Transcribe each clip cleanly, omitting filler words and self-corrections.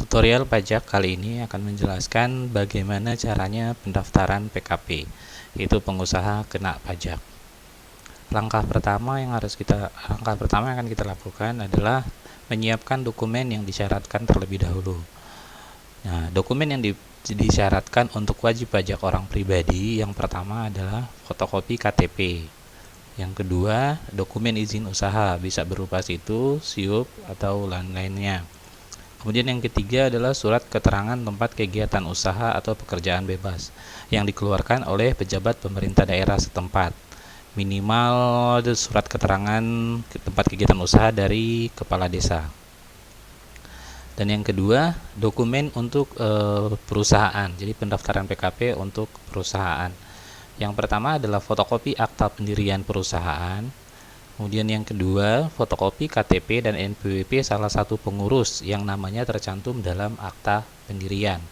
Tutorial pajak kali ini akan menjelaskan bagaimana caranya pendaftaran PKP, yaitu pengusaha kena pajak. Langkah pertama yang akan kita lakukan adalah menyiapkan dokumen yang disyaratkan terlebih dahulu. Nah, dokumen yang disyaratkan untuk wajib pajak orang pribadi yang pertama adalah fotokopi KTP. Yang kedua, dokumen izin usaha, bisa berupa situ, SIUP, atau lain-lainnya. Kemudian yang ketiga adalah surat keterangan tempat kegiatan usaha atau pekerjaan bebas yang dikeluarkan oleh pejabat pemerintah daerah setempat. Minimal surat keterangan tempat kegiatan usaha dari kepala desa. Dan yang kedua, dokumen untuk perusahaan. Jadi pendaftaran PKP untuk perusahaan. Yang pertama adalah fotokopi akta pendirian perusahaan. Kemudian yang kedua, fotokopi KTP dan NPWP salah satu pengurus yang namanya tercantum dalam akta pendirian.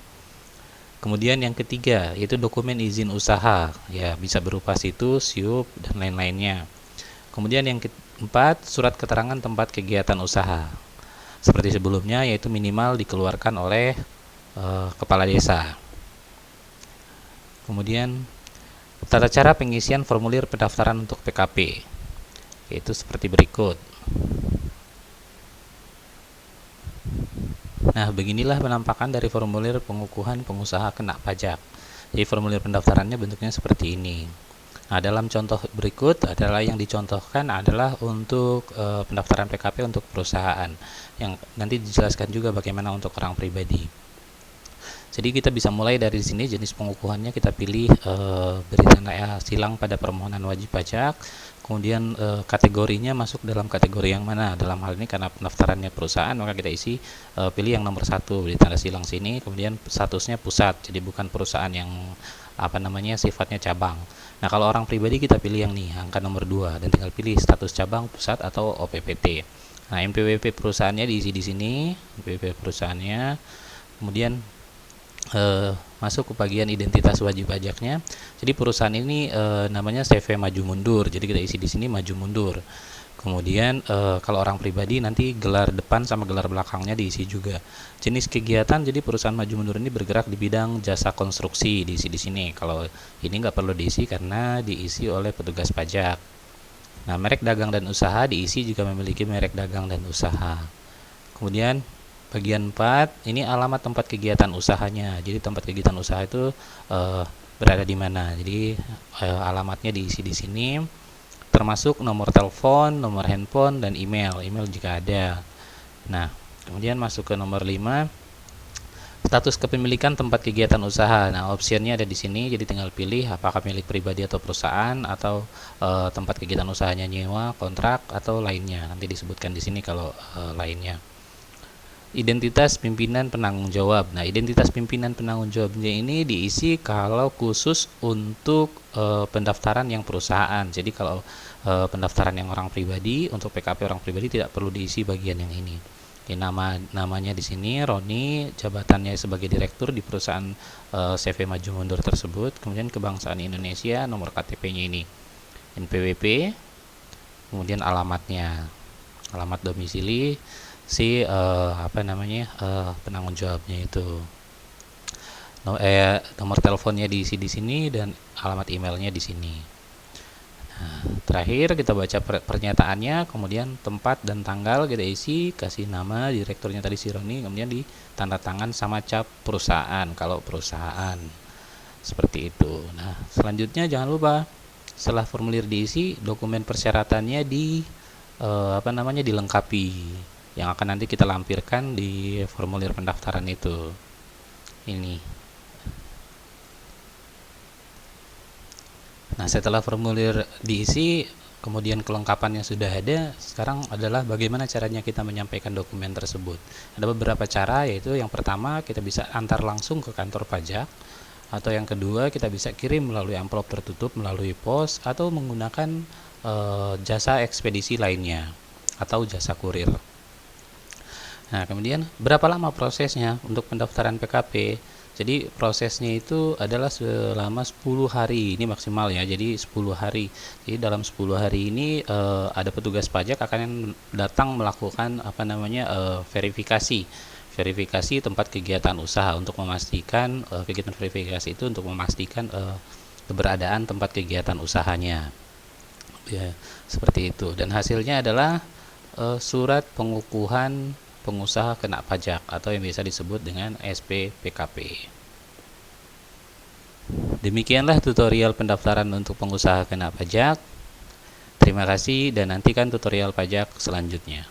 Kemudian yang ketiga, yaitu dokumen izin usaha, ya bisa berupa situs, SIUP, dan lain-lainnya. Kemudian yang keempat, surat keterangan tempat kegiatan usaha. Seperti sebelumnya, yaitu minimal dikeluarkan oleh kepala desa. Kemudian tata cara pengisian formulir pendaftaran untuk PKP. Yaitu seperti berikut. Nah, beginilah penampakan dari formulir pengukuhan pengusaha kena pajak. Jadi formulir pendaftarannya bentuknya seperti ini. Nah, dalam contoh berikut adalah yang dicontohkan adalah untuk pendaftaran PKP untuk perusahaan, yang nanti dijelaskan juga bagaimana untuk orang pribadi. Jadi kita bisa mulai dari sini, jenis pengukuhannya kita pilih beri tanda silang pada permohonan wajib pajak, kemudian kategorinya masuk dalam kategori yang mana. Dalam hal ini karena pendaftarannya perusahaan, maka kita isi pilih yang nomor 1 di tanda silang sini, kemudian statusnya pusat, jadi bukan perusahaan yang sifatnya cabang. Nah, kalau orang pribadi kita pilih yang nih, angka nomor 2, dan tinggal pilih status cabang, pusat, atau OPPT. Nah, NPWP perusahaannya diisi di sini, NPWP perusahaannya, kemudian masuk ke bagian identitas wajib pajaknya. Jadi perusahaan ini namanya CV maju mundur. Jadi kita isi di sini maju mundur. Kemudian kalau orang pribadi nanti gelar depan sama gelar belakangnya diisi juga. Jenis kegiatan, jadi perusahaan maju mundur ini bergerak di bidang jasa konstruksi, diisi di sini. Kalau ini nggak perlu diisi karena diisi oleh petugas pajak. Nah, merek dagang dan usaha diisi juga memiliki merek dagang dan usaha. Kemudian bagian 4, ini alamat tempat kegiatan usahanya. Jadi tempat kegiatan usaha itu berada di mana. Jadi alamatnya diisi di sini, termasuk nomor telepon, nomor handphone, dan email jika ada. Nah, kemudian masuk ke nomor 5, status kepemilikan tempat kegiatan usaha. Nah, opsinya ada di sini, jadi tinggal pilih apakah milik pribadi atau perusahaan, atau tempat kegiatan usahanya nyewa, kontrak, atau lainnya. Nanti disebutkan di sini kalau lainnya. Identitas pimpinan penanggung jawab. Nah, identitas pimpinan penanggung jawabnya ini diisi kalau khusus untuk pendaftaran yang perusahaan. Jadi kalau pendaftaran yang orang pribadi, untuk PKP orang pribadi tidak perlu diisi bagian yang ini. Jadi namanya di sini Roni, jabatannya sebagai direktur di perusahaan CV maju mundur tersebut. Kemudian kebangsaan Indonesia, nomor KTP-nya ini NPWP, kemudian alamatnya, alamat domisili si penanggung jawabnya itu. Nomor teleponnya diisi di sini dan alamat emailnya di sini. Nah, terakhir kita baca pernyataannya, kemudian tempat dan tanggal kita isi, kasih nama direkturnya tadi si Roni, kemudian di tanda tangan sama cap perusahaan kalau perusahaan. Seperti itu. Nah, selanjutnya jangan lupa setelah formulir diisi, dokumen persyaratannya dilengkapi, yang akan nanti kita lampirkan di formulir pendaftaran itu. Ini. Nah, setelah formulir diisi, kemudian kelengkapannya sudah ada, sekarang adalah bagaimana caranya kita menyampaikan dokumen tersebut. Ada beberapa cara, yaitu yang pertama kita bisa antar langsung ke kantor pajak, atau yang kedua kita bisa kirim melalui amplop tertutup melalui pos, atau menggunakan jasa ekspedisi lainnya atau jasa kurir. Nah, kemudian berapa lama prosesnya untuk pendaftaran PKP? Jadi prosesnya itu adalah selama 10 hari, ini maksimal ya, jadi 10 hari. Jadi dalam 10 hari ini ada petugas pajak akan datang melakukan verifikasi verifikasi tempat kegiatan usaha untuk memastikan kegiatan verifikasi itu untuk memastikan keberadaan tempat kegiatan usahanya. Ya, seperti itu. Dan hasilnya adalah surat pengukuhan pengusaha kena pajak atau yang biasa disebut dengan SPPKP. Demikianlah tutorial pendaftaran untuk pengusaha kena pajak. Terima kasih dan nantikan tutorial pajak selanjutnya.